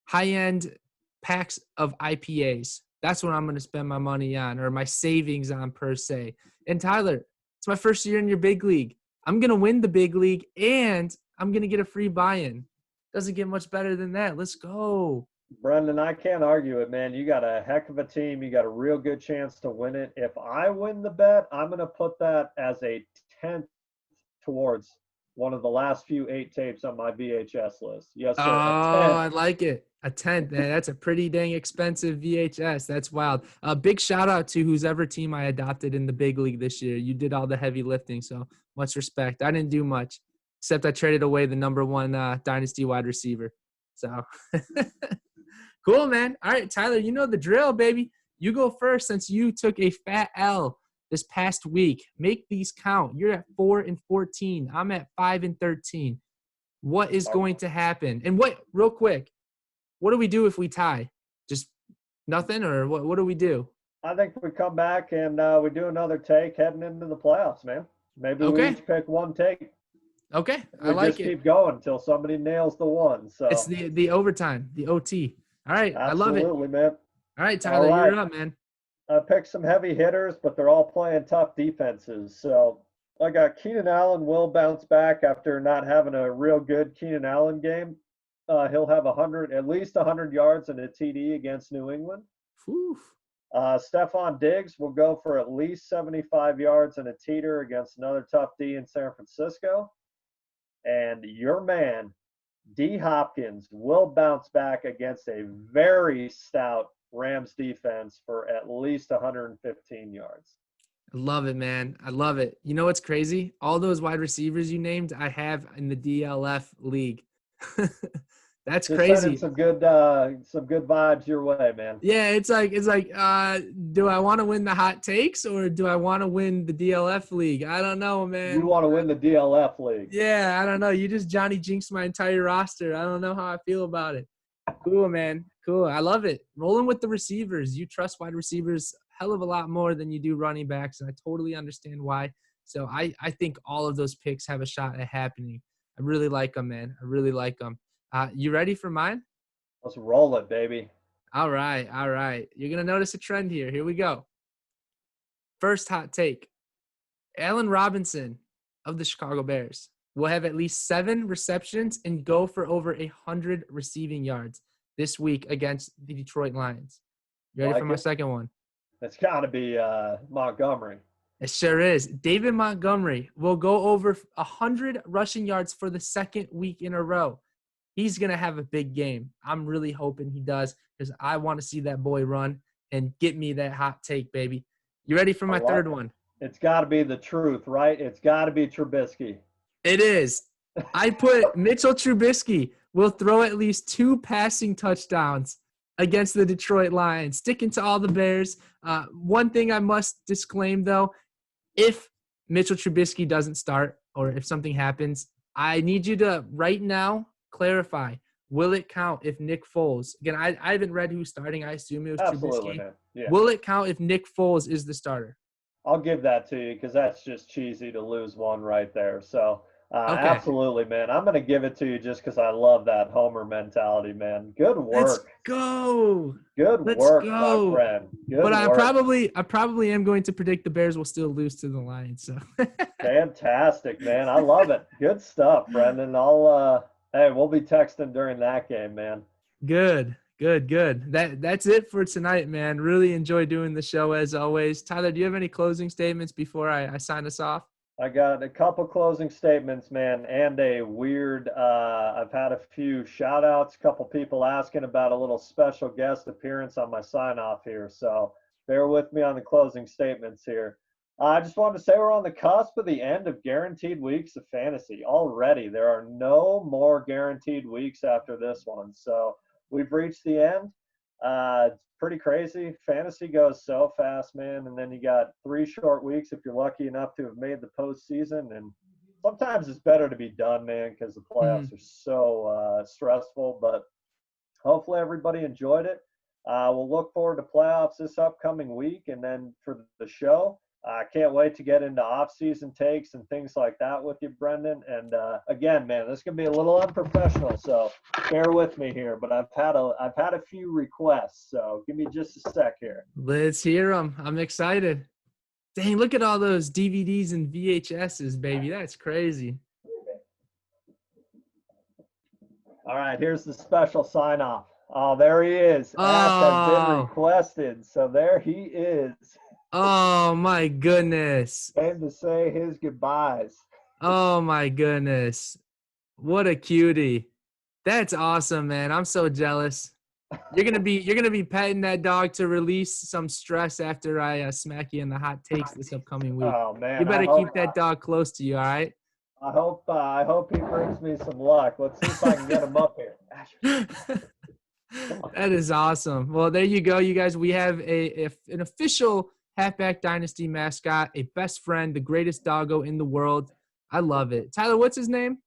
high-end packs of IPAs. That's what I'm going to spend my money on, or my savings on per se. And Tyler, it's my first year in your big league. I'm going to win the big league and I'm going to get a free buy-in. Doesn't get much better than that. Let's go. Brendan, I can't argue it, man. You got a heck of a team. You got a real good chance to win it. If I win the bet, I'm going to put that as a 10th towards one of the last few 8 tapes on my VHS list. Yes, Oh, sir. A I 10th. like it. A 10th. Man, that's a pretty dang expensive VHS. That's wild. A big shout out to whose ever team I adopted in the big league this year. You did all the heavy lifting, so much respect. I didn't do much, except I traded away the number one dynasty wide receiver. So cool, man. All right, Tyler, you know the drill, baby. You go first since you took a fat L this past week. Make these count. You're at 4-14. I'm at 5-13. What is going to happen? And what, real quick, what do we do if we tie? Just nothing, or what do we do? I think we come back and we do another take heading into the playoffs, man. Maybe we Okay. each pick one take. Okay. I We like just it. keep going until somebody nails the one. It's So, the overtime, the OT. All right. I love it. absolutely, man. All right, All Tyler, right. you're up, man. I picked some heavy hitters, but they're all playing tough defenses. So I got Keenan Allen will bounce back after not having a real good Keenan Allen game. He'll have at least 100 yards and a TD against New England. Whew. Stephon Diggs will go for at least 75 yards and a teeter against another tough D in San Francisco. And your man, D. Hopkins, will bounce back against a very stout Rams defense for at least 115 yards. I love it, man. I love it. You know what's crazy? All those wide receivers you named, I have in the DLF league. That's Just sending crazy. some good vibes your way, man. Yeah, it's like do I want to win the hot takes or do I want to win the DLF league? I don't know, You man. want to win the DLF league. Yeah, I don't know. You just Johnny jinxed my entire roster. I don't know how I feel about it. Cool, man. Cool. I love it. Rolling with the receivers. You trust wide receivers a hell of a lot more than you do running backs, and I totally understand why. So I think all of those picks have a shot at happening. I really like them, man. I really like them. You ready for mine? Let's roll it, baby. All right. All right. You're going to notice a trend here. Here we go. First hot take. Allen Robinson of the Chicago Bears will have at least 7 receptions and go for over 100 receiving yards this week against the Detroit Lions. You ready for my second one? It's got to be Montgomery. It sure is. David Montgomery will go over 100 rushing yards for the second week in a row. He's going to have a big game. I'm really hoping he does because I want to see that boy run and get me that hot take, baby. You ready for my third one? It's got to be the truth, right? It's got to be Trubisky. It is. I put Mitchell Trubisky will throw at least 2 passing touchdowns against the Detroit Lions, sticking to all the Bears. One thing I must disclaim, though, if Mitchell Trubisky doesn't start or if something happens, I need you to right now clarify. Will it count if Nick Foles – again, I haven't read who's starting. I assume it was Absolutely, Trubisky. man. Yeah. Will it count if Nick Foles is the starter? I'll give that to you because that's just cheesy to lose one right there. So, Okay. absolutely, man. I'm going to give it to you just because I love that Homer mentality, man. Good work. Let's go. Good Let's work, go. my friend. Good But work. I probably am going to predict the Bears will still lose to the Lions. So Fantastic, man. I love it. Good stuff, Brendan. Hey, we'll be texting during that game, man. good. That's it for tonight, man. Really enjoy doing the show as always. Tyler, do you have any closing statements before I sign us off? I got a couple closing statements, man, and a weird I've had a few shout outs, a couple people asking about a little special guest appearance on my sign off here. So bear with me on the closing statements here. I just wanted to say we're on the cusp of the end of guaranteed weeks of fantasy already. There are no more guaranteed weeks after this one. So we've reached the end. It's pretty crazy. Fantasy goes so fast, man. And then you got 3 short weeks if you're lucky enough to have made the postseason. And sometimes it's better to be done, man, because the playoffs are so stressful. But hopefully everybody enjoyed it. We'll look forward to playoffs this upcoming week. And then for the show, I can't wait to get into off-season takes and things like that with you, Brendan. And again, man, this can be a little unprofessional, so bear with me here. But I've had a few requests, so give me just a sec here. Let's hear them. I'm excited. Dang, look at all those DVDs and VHSs, baby. That's crazy. All right, here's the special sign-off. Oh, there he is. Oh. Ask has been requested, so there he is. Oh, my goodness. Came to say his goodbyes. Oh, my goodness. What a cutie. That's awesome, man. I'm so jealous. You're gonna be petting that dog to release some stress after I smack you in the hot takes this upcoming week. Oh man, you better keep that dog close to you, all right? I hope he brings me some luck. Let's see if I can get him up here. That is awesome. Well, there you go, you guys. We have an official Halfback Dynasty mascot, a best friend, the greatest doggo in the world. I love it. Tyler, what's his name?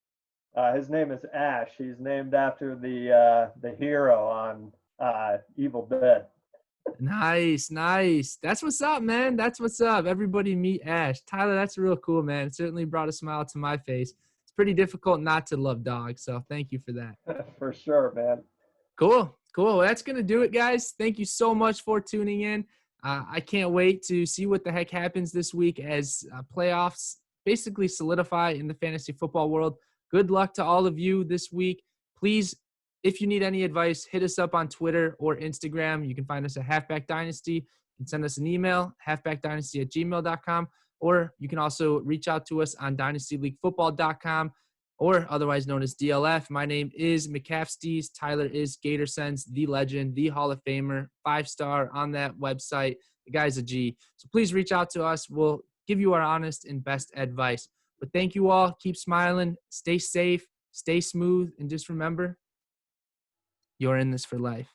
His name is Ash. He's named after the hero on Evil Dead. Nice. That's what's up, man. That's what's up. Everybody meet Ash. Tyler, that's real cool, man. It certainly brought a smile to my face. It's pretty difficult not to love dogs, so thank you for that. For sure, man. Cool. Well, that's going to do it, guys. Thank you so much for tuning in. I can't wait to see what the heck happens this week as playoffs basically solidify in the fantasy football world. Good luck to all of you this week. Please, if you need any advice, hit us up on Twitter or Instagram. You can find us at Halfback Dynasty. You can send us an email, halfbackdynasty@gmail.com, or you can also reach out to us on dynastyleaguefootball.com, or otherwise known as DLF. My name is McCaffstees. Tyler is Gatorsens, the legend, the Hall of Famer, 5-star on that website. The guy's a G. So please reach out to us. We'll give you our honest and best advice. But thank you all. Keep smiling. Stay safe. Stay smooth. And just remember, you're in this for life.